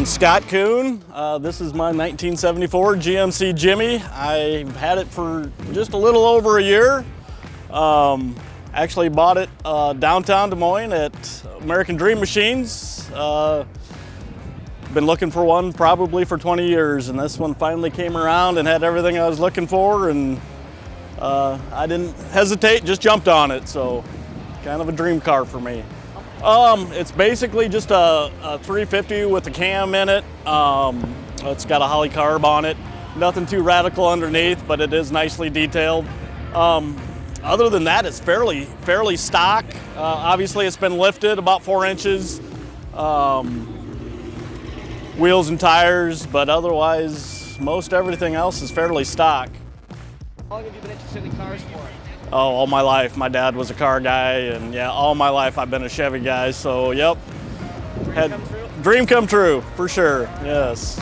I'm Scott Kuhn. This is my 1974 GMC Jimmy. I've had it for just a little over a year. Actually bought it downtown Des Moines at American Dream Machines. Been looking for one probably for 20 years, and this one finally came around and had everything I was looking for, and I didn't hesitate, just jumped on it. So kind of a dream car for me. It's basically just a 350 with a cam in it. It's got a Holly carb on it. Nothing too radical underneath, but it is nicely detailed. Other than that, it's fairly stock. Obviously, it's been lifted about 4 inches. Wheels and tires, but otherwise, most everything else is fairly stock. How long have you been interested in cars for? Oh, all my life. My dad was a car guy, and yeah, all my life I've been a Chevy guy, so yep. Dream come true? Dream come true, for sure, yes.